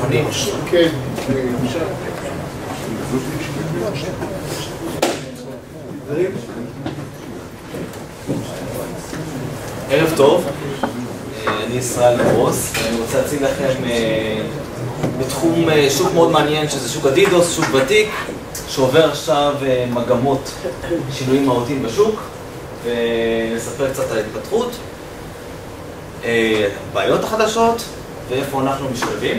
מוכנים? כן. ערב טוב, אני ישראל נברוס, אני רוצה להציג לכם בתחום שוק מאוד מעניין שזה שוק אדידוס, שוק ותיק שעובר עכשיו מגמות שינויים מהותיים בשוק ונספר קצת על ההתפתחות, הבעיות החדשות ואיפה אנחנו משתלבים.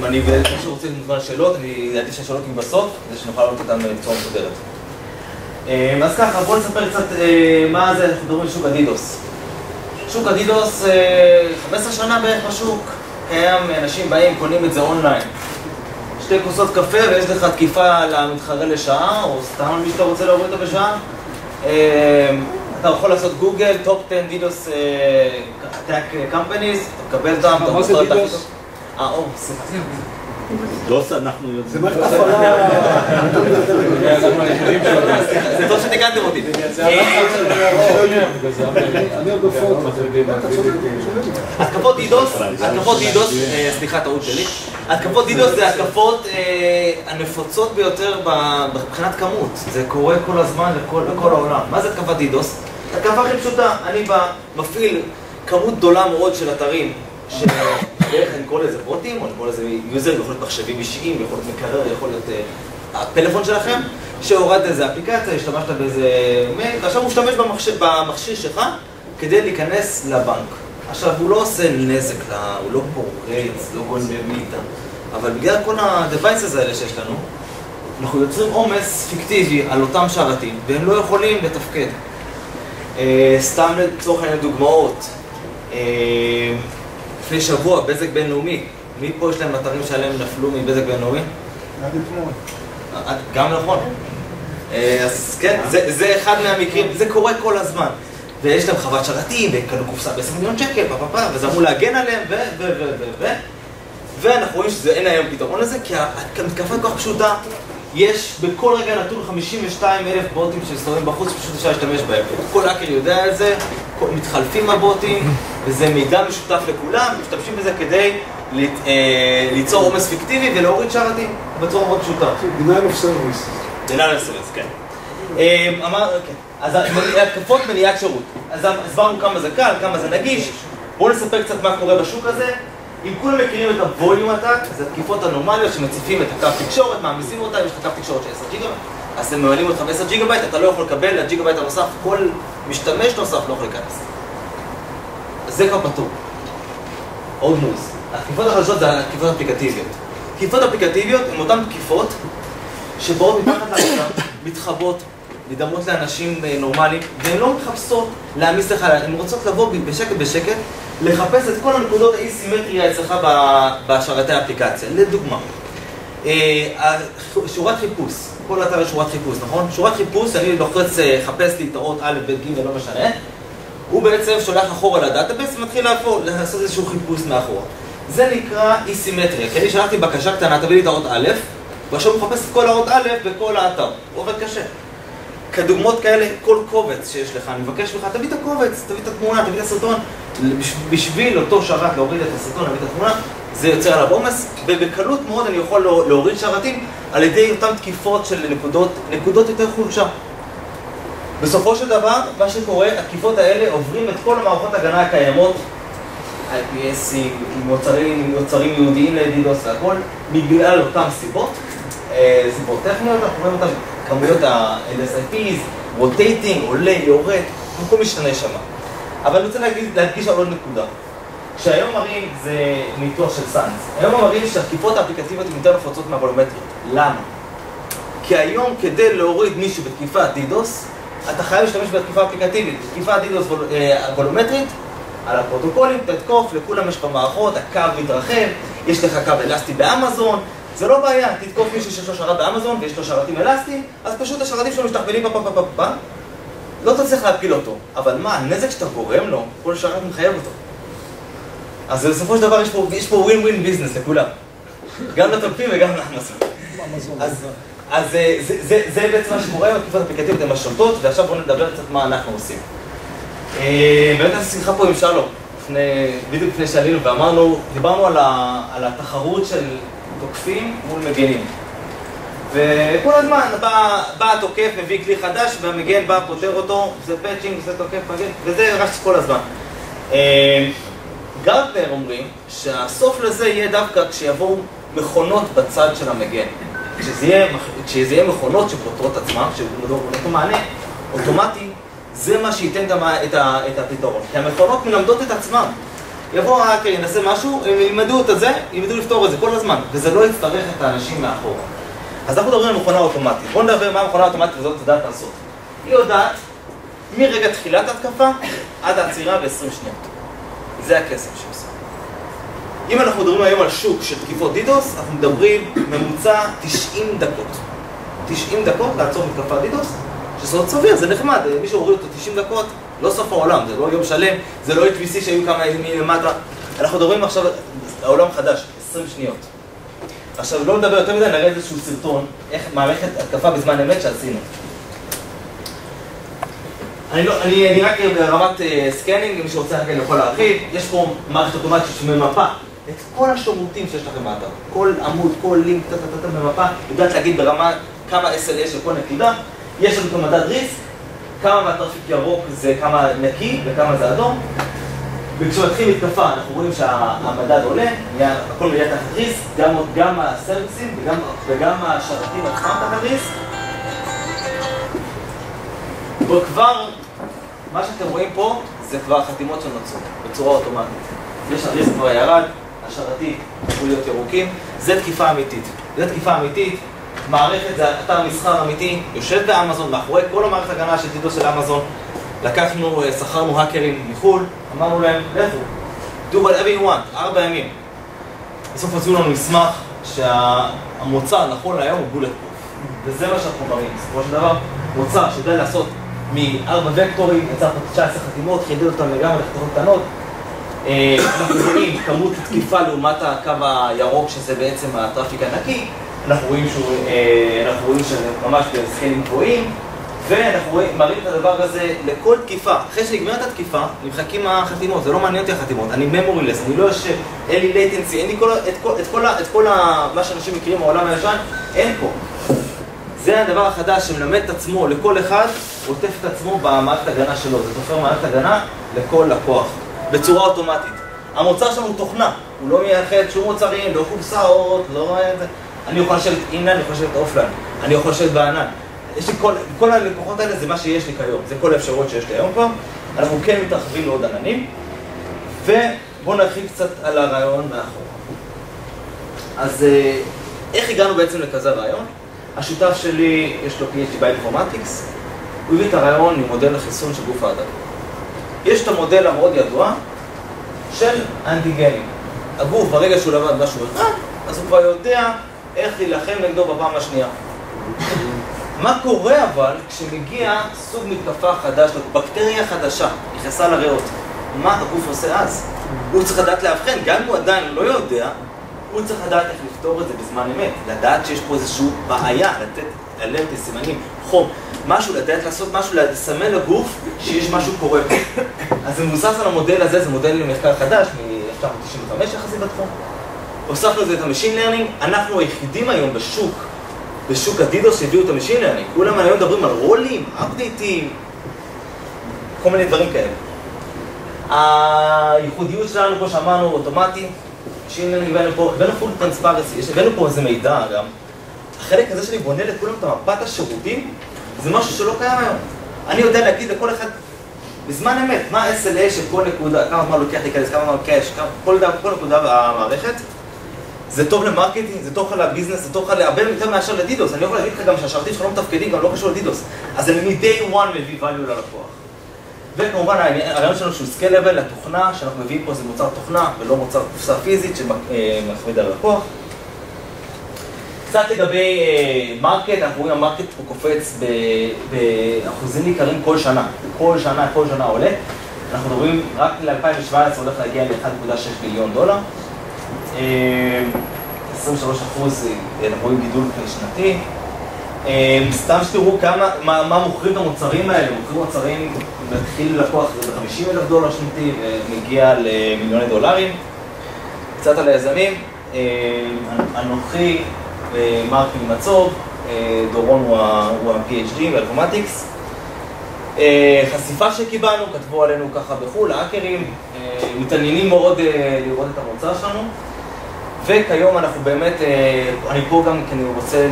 אני כמו שרוצים כמובן שאלות, אני ידעתי שהשאלות יהיו בסוף כדי שנוכל לעלות אותם בצורה מסודרת. אז ככה, בואו נספר קצת מה זה, אנחנו מדברים על שוק אדידוס. שוק אדידוס, 15 שנה בערך בשוק, קיים, אנשים באים, קונים את זה אונליין. 2 כוסות קפה ויש לך תקיפה למתחרה לשעה, או סתם מי שאתה רוצה להוריד אותו בשעה. אתה יכול לעשות גוגל, טופ 10 דידוס attack companies, אתה מקבל אותם, מה זה דידוס? סליחה. דוס אנחנו יודעים. זה מערכת הפעלה. זה טוב שתיקנתם אותי. אני עוד בפורט. התקפות דידוס, סליחה, טעות שלי. התקפות דידוס זה התקפות הנפוצות ביותר מבחינת כמות. זה קורה כל הזמן לכל העולם. מה זה התקפת דידוס? התקפה הכי פשוטה, אני מפעיל כמות גדולה מאוד של אתרים שבערך אני קורא לזה בוטים, או אני קורא לזה יוזר, יכול להיות מחשבים אישיים, יכול להיות מקרר, יכול להיות הפלאפון שלכם, שהורד איזה אפליקציה, השתמשת באיזה מייל, ועכשיו הוא משתמש במכשיר שלך כדי להיכנס לבנק. עכשיו, הוא לא עושה נזק, הוא לא פורץ, לא גונב מאיתה, אבל בגלל כל ה-devices האלה שיש לנו, אנחנו יוצרים עומס פיקטיבי על אותם שרתים, והם לא יכולים לתפקד. סתם לצורך העניין דוגמאות, לפני שבוע, בזק בינלאומי, מי פה יש להם אתרים שעליהם נפלו מבזק בינלאומי? עד אתמול. גם נכון. אז כן, זה אחד מהמקרים, זה קורה כל הזמן. ויש להם חוות שרתים, וקנו קופסה ב$10 מיליון, וזה אמרו להגן עליהם, ואנחנו רואים שאין היום פתרון לזה, כי המתקפה כל כך פשוטה, יש בכל רגע נתון 52,000 בוטים שמסתובבים בחוץ, שפשוט אפשר להשתמש בהם. כל האקר יודע על זה, מתחלפים הבוטים, וזה מידע משותף לכולם, משתמשים בזה כדי ליצור עומס פיקטיבי ולהוריד שרתים בצורה מאוד פשוטה. Denial of service. Denial of service, כן. אז התקפות מניעת שירות. אז הסברנו כמה זה קל, כמה זה נגיש. בואו נספר קצת מה קורה בשוק הזה. אם כולם מכירים את הווליום אטאק, זה התקיפות הנורמליות שמציפים את הקו תקשורת, מעמיסים אותה, יש לך קו תקשורת של 10 ג'יגה בייט, אז הם ממלאים אותך ב10 ג'יגה בייט, אתה לא יכול לקבל לג'יגה בייט הנוסף, כל משתמש נוסף לא יכול להיכנס. זה כבר פתור. עוד מוז. התקיפות החדשות זה התקיפות אפליקטיביות. תקיפות אפליקטיביות הן אותן תקיפות שבאות מתחת לעולם, מתחבות, מדמות לאנשים נורמליים, והן לא מחפשות להעמיס לך, הן רוצות לבוא בשקט, לחפש את כל הנקודות האי-סימטריה אצלך בשרתי האפליקציה. לדוגמה, שורת חיפוש, כל אתר יש שורת חיפוש, נכון? שורת חיפוש, אני לוחץ חפש לי את האות א', ב', ג', לא משנה, הוא בעצם שולח אחורה לדאטאבייס ומתחיל לעשות איזשהו חיפוש מאחורה. זה נקרא אי-סימטריה, כי אני שלחתי בקשה קטנה, תביא לי את האות א', ועכשיו הוא מחפש את כל האות א' בכל האתר, הוא עובד קשה. כדוגמות כאלה, כל קובץ שיש לך, אני מבקש לך, תביא את הקובץ, תביא את התמונה, תביא את הסרטון, בשביל אותו שרת להוריד את הסרטון, להביא את התמונה, זה יוצר עליו עומס, ובקלות מאוד אני יכול להוריד שרתים על ידי אותן תקיפות של נקודות יותר חולשה. בסופו של דבר, מה שקורה, התקיפות האלה עוברים את כל המערכות הגנה הקיימות, IPS, יוצרים יהודיים לדידוס והכל, בגלל אותן סיבות טכניות, אנחנו רואים אותן כמויות ה-LSIPs, רוטייטינג, עולה, יורד, הכל משתנה שם. אבל אני רוצה להדגיש על עוד נקודה. שהיום מראים זה ניתוח של סאנס. היום מראים שהתקיפות האפליקטיביות הן יותר נפוצות מהוולומטריות. למה? כי היום כדי להוריד מישהו בתקיפת דידוס, אתה חייב להשתמש בתקיפה אפליקטיבית. תקיפת דידוס וולומטרית, על הפרוטוקולים, תתקוף, לכולם יש במערכות, הקו מתרחב, יש לך קו אלסטי באמזון, זה לא בעיה, תתקוף מישהו שיש לו שרת באמזון ויש לו שרתים אלסטיים, אז פשוט השרתים שלו משתכפלים לא תצליח להפיל אותו, אבל מה, הנזק שאתה גורם לו, כל שרת מחייב אותו. אז בסופו של דבר יש פה ווין-ווין ביזנס לכולם, גם לתוקפים וגם לאמזון. אז זה בעצם מה שקורה, התקיפות האפליקטיביות הן השולטות, ועכשיו בואו נדבר קצת מה אנחנו עושים. באמת אני שיחה פה עם שלום. בדיוק לפני שעלינו ואמרנו, דיברנו על התחרות של תוקפים מול מגנים. וכל הזמן בא התוקף, מביא כלי חדש, והמגן בא, פותר אותו, זה פאצ'ינג, זה תוקף מגן, וזה רץ כל הזמן. גרטנר אומרים שהסוף לזה יהיה דווקא כשיבואו מכונות בצד של המגן. כשזה יהיה מכונות שפותרות עצמם, כשנותנו מענה אוטומטי, זה מה שייתן גם את הפתרון. כי המכונות מלמדות את עצמם. יבוא האקר, ינסה משהו, הם ילמדו את זה, ילמדו לפתור את זה כל הזמן, וזה לא יצטרך את האנשים מאחורה. אז אנחנו מדברים על מכונה אוטומטית. בואו נדבר מה המכונה האוטומטית הזאת יודעת לעשות. היא יודעת מרגע תחילת התקפה עד העצירה ב-20 שניות. זה הקסם שעושה. אם אנחנו מדברים היום על שוק של תקיפות דידוס, אנחנו מדברים ממוצע 90 דקות. 90 דקות לעצור מתקפת דידוס, שזה עוד סביר, זה נחמד. מי שהוריד אותו 90 דקות, לא סוף העולם, זה לא יום שלם, זה לא HVC שהיו כמה ימים למטה. אנחנו מדברים עכשיו על העולם חדש, 20 שניות. עכשיו, לא נדבר יותר מדי, נראה איזשהו סרטון, איך מערכת התקפה בזמן אמת שעשינו. אני רק ברמת סקנינג, מי שרוצה להגיד יכול להרחיב, יש פה מערכת אוטומטית שממפה את כל השירותים שיש לכם באתר. כל עמוד, כל לינק, במפה, יודעת להגיד ברמה כמה SLA של כל נקודה. יש לנו את המדד ריסק, כמה מהטראפיק ירוק זה כמה נקי וכמה זה אדום. וכשמתחיל מתקפה אנחנו רואים שהמדד עולה, הכל מגיע תחת ריסק, גם הסרוויסים וגם השרתים עצמם תחת ריסק. וכבר, מה שאתם רואים פה זה כבר חתימות שנוצרו בצורה אוטומטית. יש הריסק כבר ירד, השרתים יכולים להיות ירוקים, זה תקיפה אמיתית. זה תקיפה אמיתית, מערכת זה אתר מסחר אמיתי, יושב באמזון, מאחורי כל המערכת הגנה של דידוס של אמזון. לקחנו, שכרנו האקרים מחול, אמרנו להם, לכו, do whatever you want, 4 ימים. בסוף עשו לנו מסמך שהמוצר נכון להיום הוא בולט פרוף. וזה מה שאנחנו מראים, בסופו של דבר, מוצר שיודע לעשות מ4 וקטורים, יצר פה 19 חתימות, חידד אותם לגמרי לחתימות קטנות. אנחנו רואים כמות תקיפה לעומת הקו הירוק, שזה בעצם הטראפיק הנקי. אנחנו רואים שזה ממש בסקיילים גבוהים. ואנחנו מראים את הדבר הזה לכל תקיפה. אחרי שנגמרת התקיפה, נמחקים החתימות, זה לא מעניין אותי החתימות, אני memoryless, אני לא יושב, אין לי latency, אין לי את כל מה שאנשים מכירים מהעולם הישן, אין פה. זה הדבר החדש שמלמד את עצמו לכל אחד, עוטף את עצמו במערכת הגנה שלו, זה תופר מערכת הגנה לכל לקוח, בצורה אוטומטית. המוצר שלנו הוא תוכנה, הוא לא מייחד שום מוצרים, לא קופסאות, לא... אני יכול לשבת אינליין, אני יכול לשבת אופליין, אני יכול לשבת בענן. יש לי כל הלקוחות האלה זה מה שיש לי כיום, זה כל האפשרויות שיש לי היום כבר. אנחנו כן מתרחבים לעוד עננים, ובואו נרחיב קצת על הרעיון מאחורה. אז איך הגענו בעצם לכזה רעיון? השותף שלי, יש לו PhD באינפורמטיקס, הוא הביא את הרעיון ממודל לחיסון של גוף האדם. יש את המודל המאוד ידוע של אנטיגנים. הגוף ברגע שהוא למד משהו אחד, אז הוא כבר יודע איך להילחם נגדו בפעם השנייה. מה קורה אבל כשמגיע סוג מתקפה חדש, בקטריה חדשה, נכנסה לריאות? מה הגוף עושה אז? הוא צריך לדעת להבחן, גם אם הוא עדיין לא יודע, הוא צריך לדעת איך לפתור את זה בזמן אמת, לדעת שיש פה איזושהי בעיה, לתת אלרט, סימנים, חום, משהו, לדעת לעשות משהו, לסמן לגוף שיש משהו קורה פה. אז זה מבוסס על המודל הזה, זה מודל למחקר חדש, מ-1995 יחסית בתחום. הוספנו את זה את המשין לרנינג, אנחנו היחידים היום בשוק הדידוס שהביאו את המשין לרנינג. כולם היום מדברים על רולים, אפדייטים, כל מיני דברים כאלה. הייחודיות שלנו, כמו שאמרנו, אוטומטי, משין לרנינג הבאנו פול טרנספרנסי, הבאנו פה איזה מידע גם. החלק הזה שאני בונה לכולם את מפת השירותים, זה משהו שלא קיים היום. אני יודע להגיד לכל אחד, בזמן אמת, מה ה-SLA של כל נקודה, כמה זמן לוקח להיכנס, כמה זמן קאש, כל נקודה במערכת. זה טוב למרקטינג, זה טוב לך לביזנס, זה טוב לך להרבה יותר מאשר לדידוס. אני יכול להגיד לך גם שהשרתים שלך לא מתפקדים, גם לא קשור לדידוס. אז אני מ-day one מביא value ללקוח. וכמובן, הרעיון שלנו שהוא scalable לתוכנה, שאנחנו מביאים פה זה מוצר תוכנה ולא מוצר קופסה פיזית שמחמיד על הלקוח. קצת לגבי מרקט, אנחנו רואים המרקט הוא קופץ באחוזים ניכרים כל שנה. כל שנה עולה. אנחנו מדברים רק ל-2017 הולך להגיע ל-1.6 ביליון דולר. 23% אנחנו רואים גידול שנתי. סתם שתראו מה מוכרים את המוצרים האלה, מוכרים מוצרים, מתחיל לקוח $50,000 שנתי ומגיע למיליוני דולרים. קצת על היזמים, אנוכי, מרקי מצוב, דורון הוא ה-PhD באלפומטיקס. חשיפה שקיבלנו, כתבו עלינו ככה בחו"ל, האקרים, מתעניינים מאוד לראות את המוצר שלנו. וכיום אנחנו באמת, אני פה גם כי אני רוצה,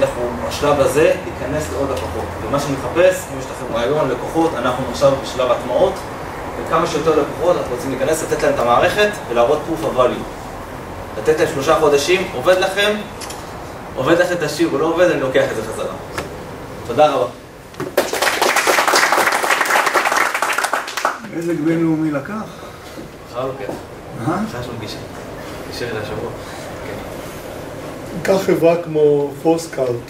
בשלב הזה, להיכנס לעוד לקוחות. ומה שאני מחפש, אם יש לכם רעיון, לקוחות, אנחנו עכשיו בשלב הטמעות, וכמה שיותר לקוחות, אנחנו רוצים להיכנס, לתת להם את המערכת ולהראות proof of value. לתת להם 3 חודשים, עובד לכם תשאיר, או לא עובד, אני לוקח את זה חזרה. תודה רבה. איזה בינלאומי לקח? אחר לוקח. אחר יש לנו גישה. גישה אל השבוע. כך חברה כמו פורסקאוט,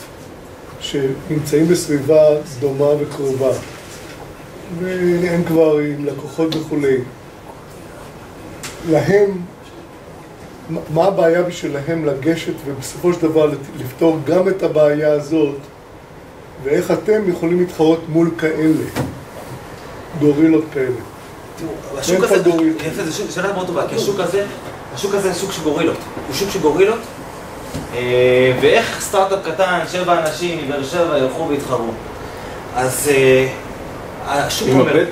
שנמצאים בסביבה דומה וקרובה, והם כבר עם לקוחות וכולי. להם, מה הבעיה בשבילהם לגשת ובסופו של דבר לפתור גם את הבעיה הזאת, ואיך אתם יכולים להתחרות מול כאלה, גורילות כאלה? השוק הזה, זו שאלה מאוד טובה, כי השוק הזה הוא שוק של גורילות. הוא שוק של גורילות, ואיך סטארט-אפ קטן, 7 אנשים מבאר שבע ילכו ויתחרו. אז השוק אומר...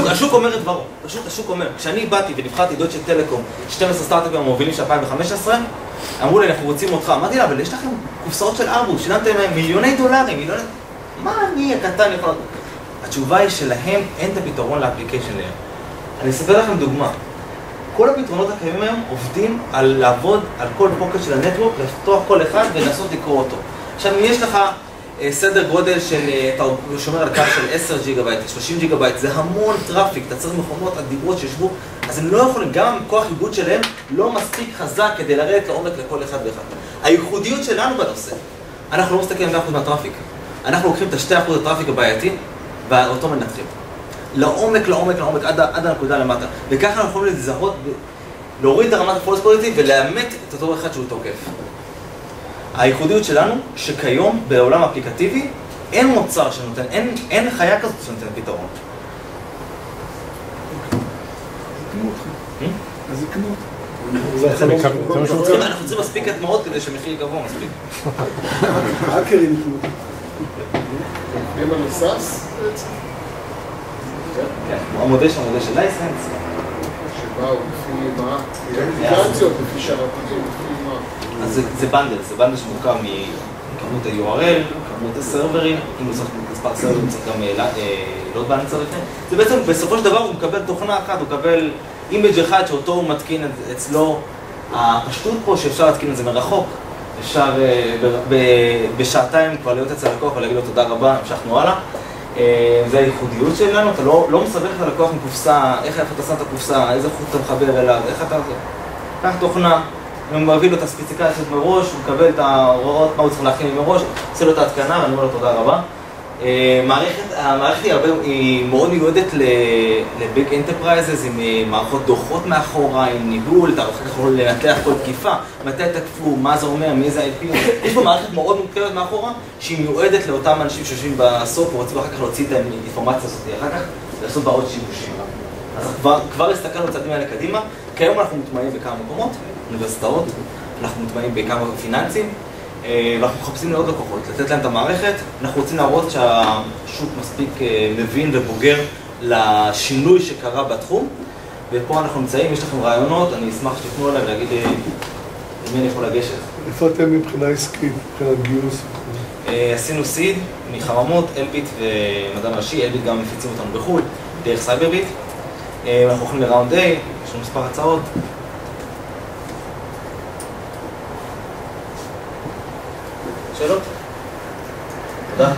השוק אומר את דברו. השוק אומר, כשאני באתי ונבחרתי דויטשה טלקום, 12 סטארט-אפים המובילים של 2015, אמרו לי, אנחנו רוצים אותך. אמרתי לה, אבל יש לכם קופסאות של ארבוס, שילמתם $מיליוני, מיליוני... מה אני הקטן יכול... התשובה היא שלהם אין את הפתרון לאפליקיישן ליום. אני אספר לכם דוגמה. כל הפתרונות הקיימים היום עובדים על לעבוד על כל פוקט של הנטוורק, לפתוח כל אחד ולנסות לקרוא אותו. עכשיו, אם יש לך סדר גודל של, אתה שומר על קו של 10 ג'יגה-בייט, 30 ג'יגה-בייט, זה המון טראפיק, אתה צריך מכונות אדירות שישבו, אז הם לא יכולים, גם כוח עיבוד שלהם לא מספיק חזק כדי לרדת לעומק לכל אחד ואחד. הייחודיות שלנו בנושא, אנחנו לא מסתכלים על 100% מהטראפיק. אנחנו לוקחים את 2% הטראפיק הבעייתי, ואותו מנתחים. לעומק, עד הנקודה למטה. וככה אנחנו יכולים לזהות, להוריד את הרמת הפולס פוזיטיב ולאמת את אותו אחד שהוא תוקף. הייחודיות שלנו, שכיום בעולם האפליקטיבי, אין מוצר שנותן, אין חיה כזאת שנותן פתרון. אז יקנו. אנחנו צריכים מספיק הטמעות כדי שמחיר גבוה מספיק. האקרים יקנו. הם על הסאס בעצם? כן, המודל של לייסנס. שבאו לפי מה? אפליקציות, לפי שרתים, לפי מה? אז זה בנדל שמורכב מכמות ה-URL, כמות הסרברים, אם הוא צריך מספר סרברים צריך גם לא בנדל לפני. זה בעצם בסופו של דבר הוא מקבל תוכנה אחת, הוא מקבל אימג' אחד שאותו הוא מתקין אצלו. הפשטות פה שאפשר להתקין את זה מרחוק, אפשר בשעתיים כבר להיות אצל הלקוח ולהגיד לו תודה רבה, המשכנו הלאה. זה הייחודיות שלנו, אתה לא מסבך את הלקוח עם קופסה, איפה אתה שם את הקופסה, איזה חוט אתה מחבר אליו, איך אתה... קח תוכנה, הוא מביא לו את הספציפיקציות מראש, הוא מקבל את ההוראות, מה הוא צריך להכין מראש, עושה לו את ההתקנה ואני אומר לו תודה רבה. המערכת היא מאוד מיועדת לביג אנטרפרייזס, עם מערכות דוחות מאחורה, עם ניהול, אתה יכול לנתח כל תקיפה, מתי תקפו, מה זה אומר, מי זה IP. יש פה מערכת מאוד מורכבת מאחורה, שהיא מיועדת לאותם אנשים שיושבים בסוף ורוצים אחר כך להוציא את האינפורמציה הזאת אחר כך, ולעשות בה עוד שימושים. אז כבר הסתכלנו צעדים האלה קדימה, כיום אנחנו מוטמעים בכמה מקומות, אוניברסיטאות, אנחנו מוטמעים בכמה פיננסים, ואנחנו מחפשים לעוד לקוחות, לתת להם את המערכת. אנחנו רוצים להראות שהשוק מספיק מבין ובוגר לשינוי שקרה בתחום, ופה אנחנו נמצאים, יש לכם רעיונות, אני אשמח שתפנו עליי ולהגיד למי אני יכול לגשת. איפה אתם מבחינה עסקית, מבחינת גיוס? עשינו סיד מחממות, אלביט ומדען ראשי, אלביט גם מפיצים אותנו בחו"ל, דרך סייברביט. אנחנו הולכים לראונד A, יש לנו מספר הצעות. שאלות? תודה.